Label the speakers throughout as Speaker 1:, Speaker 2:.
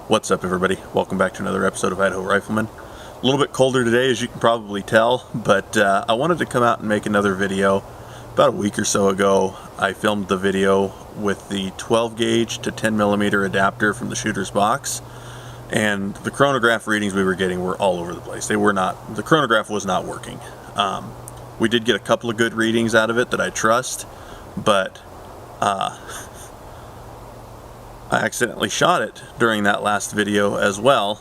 Speaker 1: What's up, everybody? Welcome back to another episode of Idaho Rifleman. A little bit colder today, as you can probably tell, but I wanted to come out and make another video. About a week or so ago, I filmed the video with the 12 gauge to 10 millimeter adapter from the shooter's box, and the chronograph readings we were getting were all over the place. The chronograph was not working. We did get a couple of good readings out of it that I trust, but I accidentally shot it during that last video as well.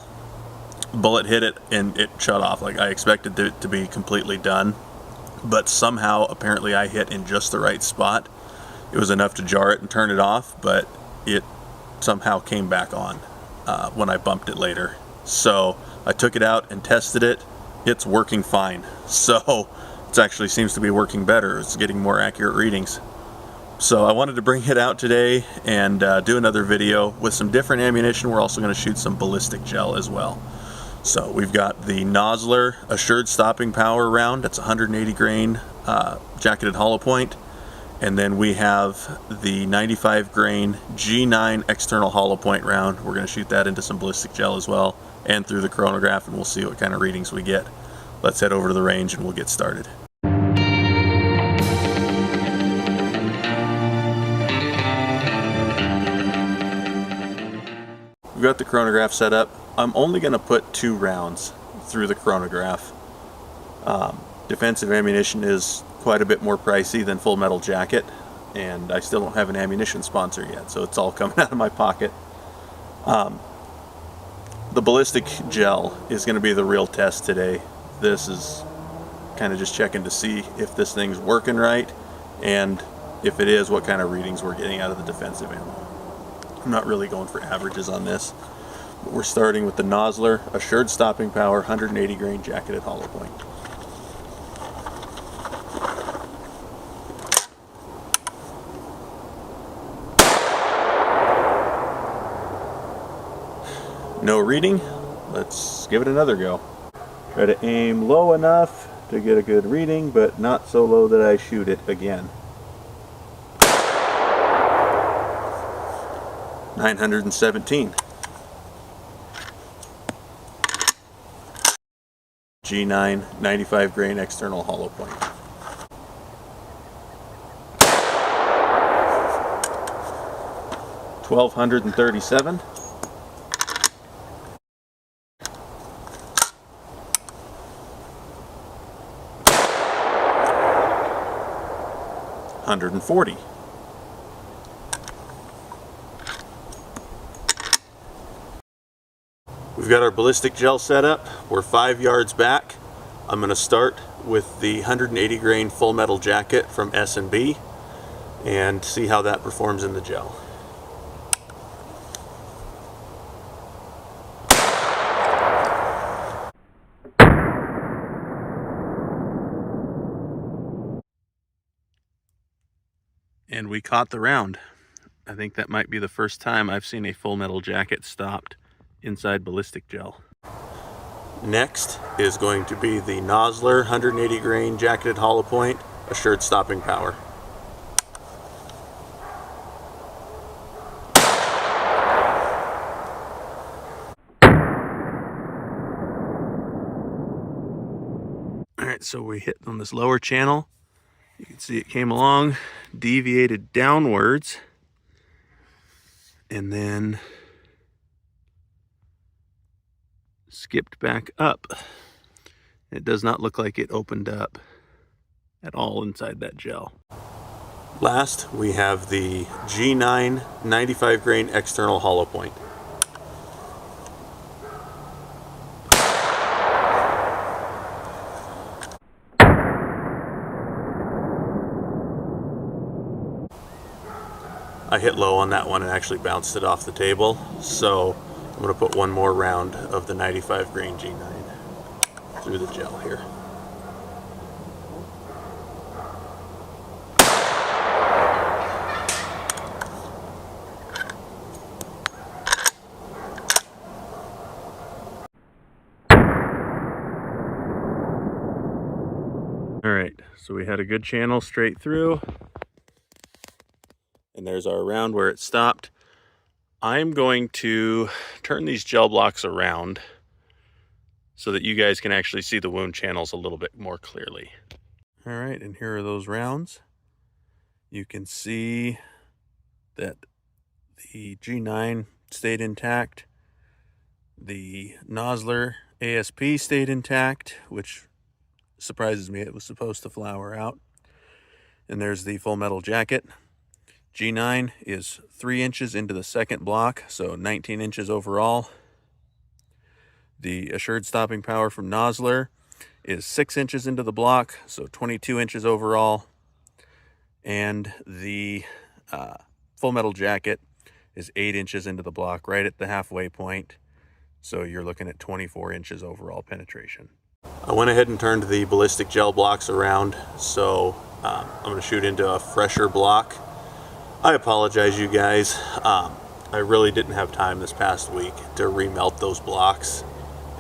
Speaker 1: Bullet hit it and it shut off. Like, I expected it to be completely done, but somehow apparently I hit in just the right spot. It was enough to jar it and turn it off, but it somehow came back on when I bumped it later. So I took it out and tested it. It's working fine. So it actually seems to be working better. It's getting more accurate readings. So I wanted to bring it out today and do another video with some different ammunition. We're also going to shoot some ballistic gel as well. So we've got the Nosler Assured Stopping Power round. That's 180 grain jacketed hollow point. And then we have the 95 grain G9 external hollow point round. We're going to shoot that into some ballistic gel as well and through the chronograph, and we'll see what kind of readings we get. Let's head over to the range and we'll get started. We've got the chronograph set up. I'm only going to put 2 rounds through the chronograph. Defensive ammunition is quite a bit more pricey than full metal jacket, and I still don't have an ammunition sponsor yet, so it's all coming out of my pocket. The ballistic gel is going to be the real test today. This is kind of just checking to see if this thing's working right, and if it is, what kind of readings we're getting out of the defensive ammo. I'm not really going for averages on this, but we're starting with the Nosler Assured Stopping Power 180 grain jacketed hollow point. No reading. Let's give it another go. Try to aim low enough to get a good reading, but not so low that I shoot it again. 917. G9 95 grain external hollow point. $1,237. $140. We've got our ballistic gel set up. We're 5 yards back. I'm going to start with the 180 grain full metal jacket from S&B and see how that performs in the gel. And we caught the round. I think that might be the first time I've seen a full metal jacket stopped inside ballistic gel. Next is going to be the Nosler 180 grain jacketed hollow point Assured Stopping Power. Alright, so we hit on this lower channel. You can see it came along, deviated downwards, and then skipped back up. It does not look like it opened up at all inside that gel. Last, we have the G9 95 grain external hollow point. I hit low on that one and actually bounced it off the table, so I'm going to put one more round of the 95 grain G9 through the gel here. Alright, so we had a good channel straight through. And there's our round where it stopped. I'm going to turn these gel blocks around so that you guys can actually see the wound channels a little bit more clearly. All right, and here are those rounds. You can see that the G9 stayed intact. The Nosler ASP stayed intact, which surprises me. It was supposed to flower out. And there's the full metal jacket. G9 is 3 inches into the second block, so 19 inches overall. The assured stopping power from Nosler is 6 inches into the block, so 22 inches overall. And the full metal jacket is 8 inches into the block, right at the halfway point. So you're looking at 24 inches overall penetration. I went ahead and turned the ballistic gel blocks around, so I'm going to shoot into a fresher block. I apologize, you guys. I really didn't have time this past week to remelt those blocks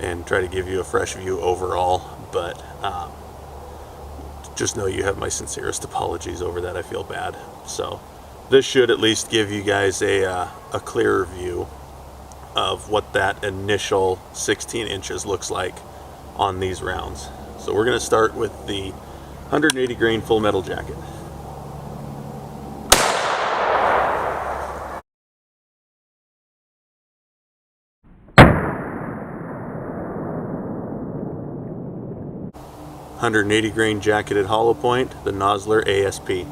Speaker 1: and try to give you a fresh view overall, but just know you have my sincerest apologies over that. I feel bad. So this should at least give you guys a clearer view of what that initial 16 inches looks like on these rounds. So we're going to start with the 180 grain full metal jacket. .180 grain jacketed hollow point, the Nosler ASP.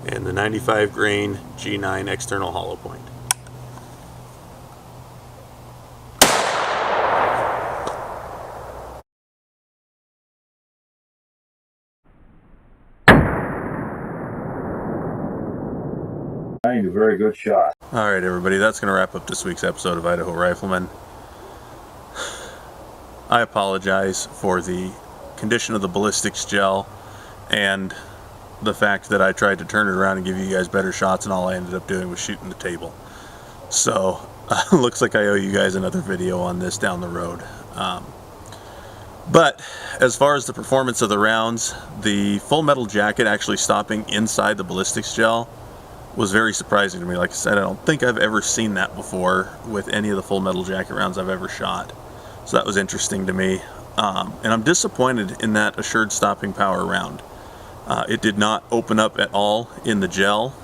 Speaker 1: And the 95 grain G9 external hollow point.
Speaker 2: A very good shot.
Speaker 1: All right, everybody, that's going to wrap up this week's episode of Idaho Rifleman. I apologize for the condition of the ballistics gel and the fact that I tried to turn it around and give you guys better shots, and all I ended up doing was shooting the table. So looks like I owe you guys another video on this down the road. But as far as the performance of the rounds, the full metal jacket actually stopping inside the ballistics gel was very surprising to me. Like I said, I don't think I've ever seen that before with any of the full metal jacket rounds I've ever shot. So that was interesting to me. And I'm disappointed in that assured stopping power round. It did not open up at all in the gel.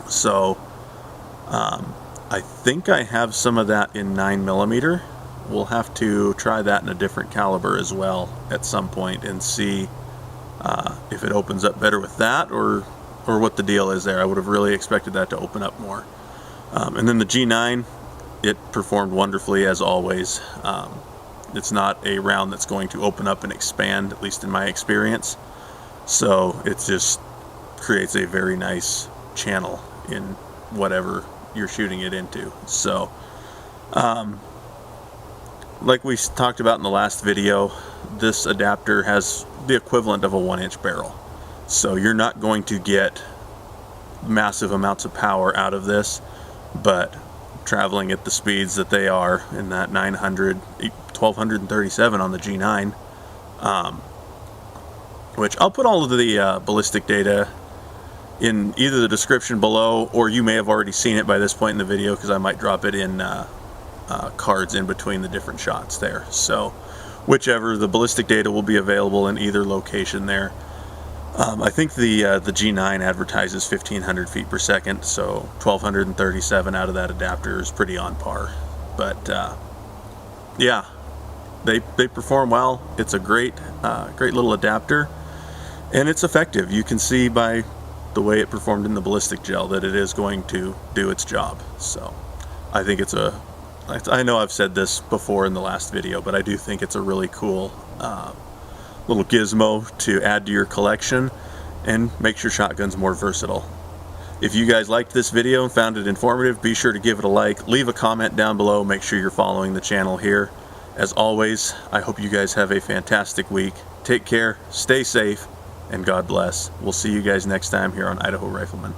Speaker 1: So I think I have some of that in 9mm. We'll have to try that in a different caliber as well at some point and see if it opens up better with that or what the deal is there. I would have really expected that to open up more. And then the G9, it performed wonderfully as always. It's not a round that's going to open up and expand, at least in my experience. So it just creates a very nice channel in whatever you're shooting it into. So like we talked about in the last video, this adapter has the equivalent of a 1-inch barrel. So you're not going to get massive amounts of power out of this, but traveling at the speeds that they are in that 900, 1237 on the G9, which I'll put all of the ballistic data in either the description below, or you may have already seen it by this point in the video because I might drop it in cards in between the different shots there. So whichever, the ballistic data will be available in either location there. I think the G9 advertises 1500 feet per second, so 1237 out of that adapter is pretty on par. But yeah, they perform well. It's a great little adapter, and it's effective. You can see by the way it performed in the ballistic gel that it is going to do its job. So I think I know I've said this before in the last video, but I do think it's a really cool little gizmo to add to your collection and makes your shotguns more versatile. If you guys liked this video and found it informative, be sure to give it a like, leave a comment down below, make sure you're following the channel here. As always, I hope you guys have a fantastic week. Take care, stay safe, and God bless. We'll see you guys next time here on Idaho Rifleman.